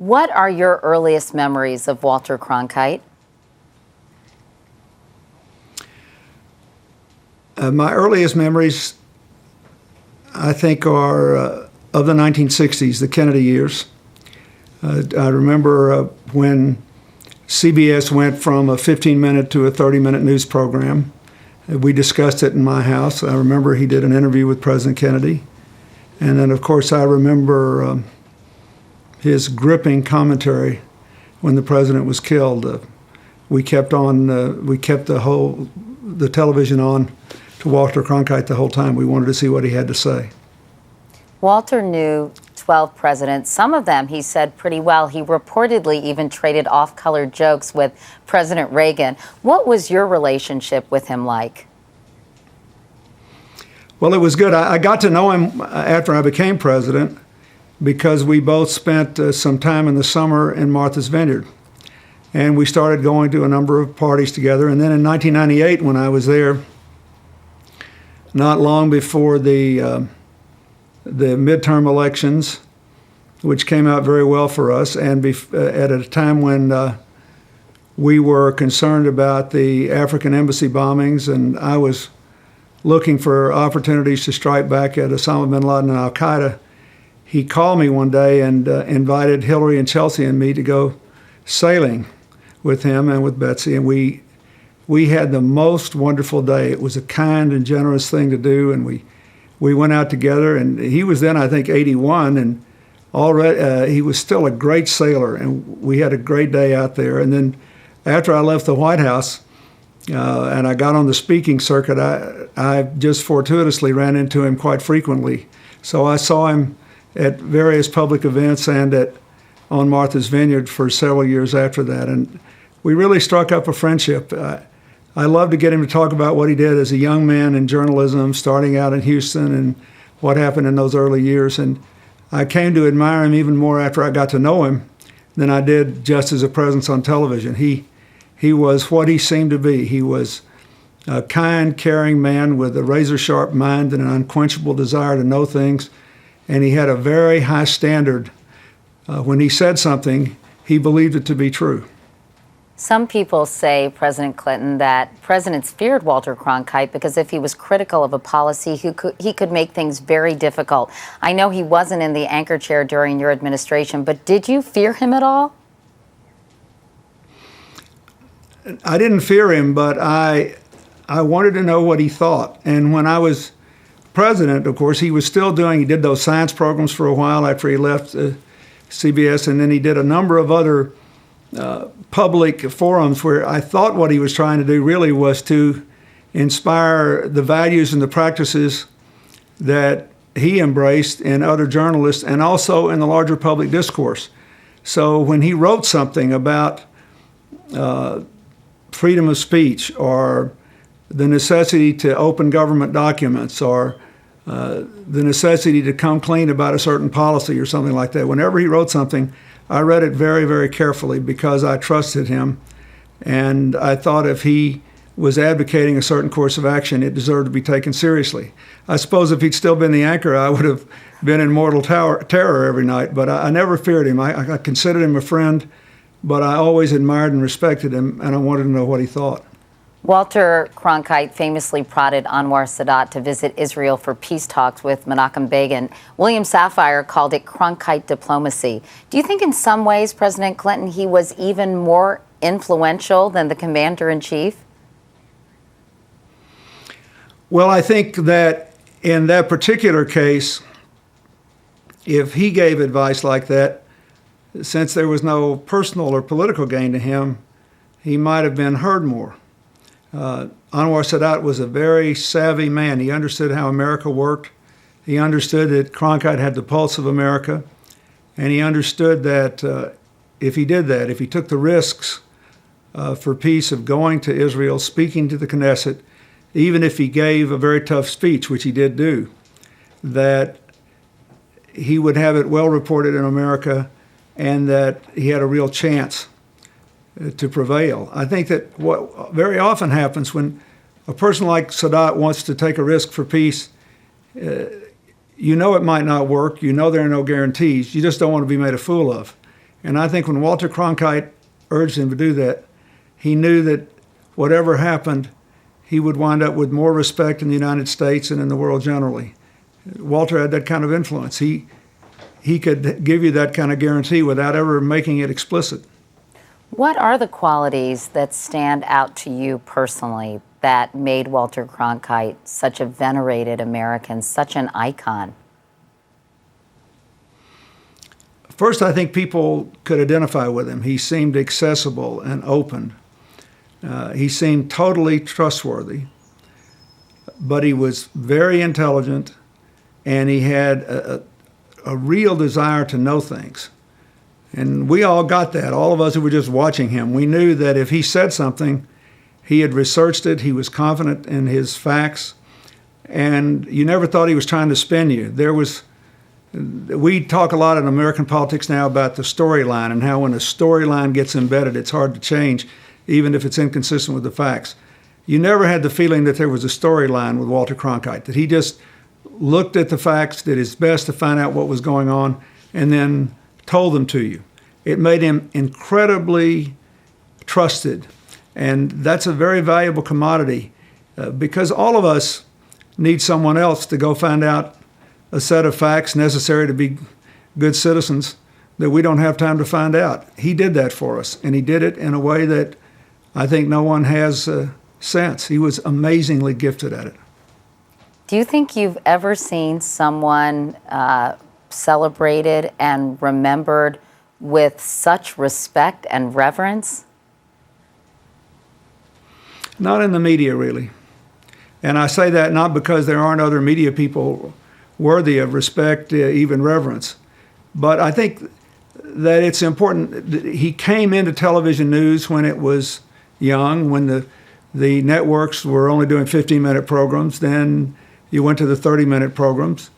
What are your earliest memories of Walter Cronkite? My earliest memories, I think, are of the 1960s, the Kennedy years. I remember when CBS went from a 15-minute to a 30-minute news program. We discussed it in my house. I remember he did an interview with President Kennedy. And then, of course, I remember his gripping commentary when the president was killed. We kept the television on to Walter Cronkite the whole time. We wanted to see what he had to say. Walter knew 12 presidents. Some of them he said pretty well. He reportedly even traded off-color jokes with President Reagan. What was your relationship with him like? Well, it was good. I got to know him after I became president because we both spent some time in the summer in Martha's Vineyard. And we started going to a number of parties together. And then in 1998, when I was there, not long before the midterm elections, which came out very well for us, and at a time when we were concerned about the African embassy bombings, and I was looking for opportunities to strike back at Osama bin Laden and al-Qaeda, he called me one day and invited Hillary and Chelsea and me to go sailing with him and with Betsy, and we had the most wonderful day. It was a kind and generous thing to do, and we went out together, and he was then, I think, 81, and already he was still a great sailor, and we had a great day out there. And then after I left the White House and I got on the speaking circuit, I just fortuitously ran into him quite frequently. So I saw him at various public events and on Martha's Vineyard for several years after that, and we really struck up a friendship. I love to get him to talk about what he did as a young man in journalism, starting out in Houston, and what happened in those early years. And I came to admire him even more after I got to know him than I did just as a presence on television. He was what he seemed to be. He was a kind, caring man with a razor-sharp mind and an unquenchable desire to know things. And he had a very high standard. When he said something, he believed it to be true. Some people say, President Clinton, that presidents feared Walter Cronkite because if he was critical of a policy, he could make things very difficult. I know he wasn't in the anchor chair during your administration, but did you fear him at all? I didn't fear him, but I wanted to know what he thought. And when I was president, of course, he did those science programs for a while after he left CBS, and then he did a number of other public forums where I thought what he was trying to do really was to inspire the values and the practices that he embraced in other journalists and also in the larger public discourse. So when he wrote something about freedom of speech or the necessity to open government documents or the necessity to come clean about a certain policy or something like that, whenever he wrote something, I read it very, very carefully because I trusted him, and I thought if he was advocating a certain course of action, it deserved to be taken seriously. I suppose if he'd still been the anchor, I would have been in mortal terror every night, but I never feared him. I considered him a friend, but I always admired and respected him, and I wanted to know what he thought. Walter Cronkite famously prodded Anwar Sadat to visit Israel for peace talks with Menachem Begin. William Safire called it Cronkite diplomacy. Do you think in some ways, President Clinton, he was even more influential than the commander-in-chief? Well, I think that in that particular case, if he gave advice like that, since there was no personal or political gain to him, he might have been heard more. Anwar Sadat was a very savvy man. He understood how America worked. He understood that Cronkite had the pulse of America. And he understood that if he did that, if he took the risks for peace of going to Israel, speaking to the Knesset, even if he gave a very tough speech, which he did do, that he would have it well reported in America and that he had a real chance to prevail. I think that what very often happens when a person like Sadat wants to take a risk for peace, you know it might not work, you know there are no guarantees, you just don't want to be made a fool of. And I think when Walter Cronkite urged him to do that, he knew that whatever happened, he would wind up with more respect in the United States and in the world generally. Walter had that kind of influence. He could give you that kind of guarantee without ever making it explicit. What are the qualities that stand out to you personally that made Walter Cronkite such a venerated American, such an icon? First, I think people could identify with him. He seemed accessible and open. He seemed totally trustworthy, but he was very intelligent, and he had a real desire to know things. And we all got that, all of us who were just watching him. We knew that if he said something, he had researched it, he was confident in his facts, and you never thought he was trying to spin you. We talk a lot in American politics now about the storyline and how when a storyline gets embedded, it's hard to change, even if it's inconsistent with the facts. You never had the feeling that there was a storyline with Walter Cronkite, that he just looked at the facts, did his best to find out what was going on, and then told them to you. It made him incredibly trusted, and that's a very valuable commodity because all of us need someone else to go find out a set of facts necessary to be good citizens that we don't have time to find out. He did that for us, and he did it in a way that I think no one has since. He was amazingly gifted at it. Do you think you've ever seen someone celebrated and remembered with such respect and reverence? Not in the media, really. And I say that not because there aren't other media people worthy of respect, even reverence, but I think that it's important. He came into television news when it was young, when the networks were only doing 15-minute programs. Then you went to the 30-minute programs.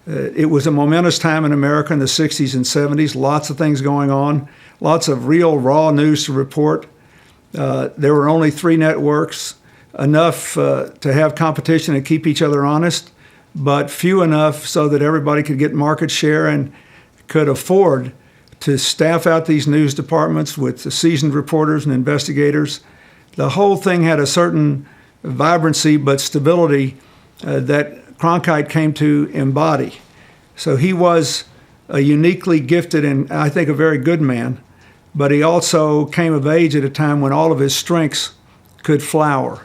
It was a momentous time in America in the 60s and 70s, lots of things going on, lots of real raw news to report. There were only 3 networks, enough to have competition and keep each other honest, but few enough so that everybody could get market share and could afford to staff out these news departments with the seasoned reporters and investigators. The whole thing had a certain vibrancy but stability that Cronkite came to embody. So he was a uniquely gifted and I think a very good man, but he also came of age at a time when all of his strengths could flower.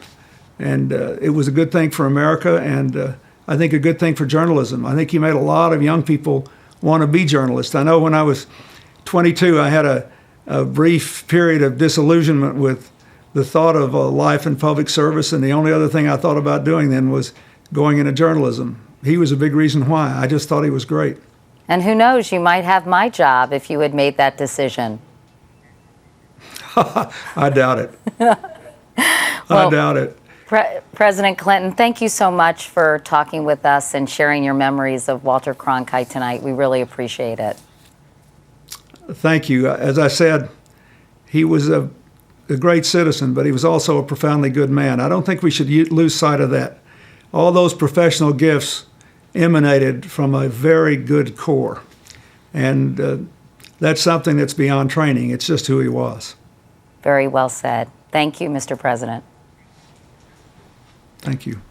And it was a good thing for America, and I think a good thing for journalism. I think he made a lot of young people want to be journalists. I know when I was 22, I had a brief period of disillusionment with the thought of a life in public service, and the only other thing I thought about doing then was going into journalism. He was a big reason why. I just thought he was great. And who knows, you might have my job if you had made that decision. I doubt it. I doubt it. President Clinton, thank you so much for talking with us and sharing your memories of Walter Cronkite tonight. We really appreciate it. Thank you. As I said, he was a great citizen, but he was also a profoundly good man. I don't think we should lose sight of that. All those professional gifts emanated from a very good core. And that's something that's beyond training. It's just who he was. Very well said. Thank you, Mr. President. Thank you.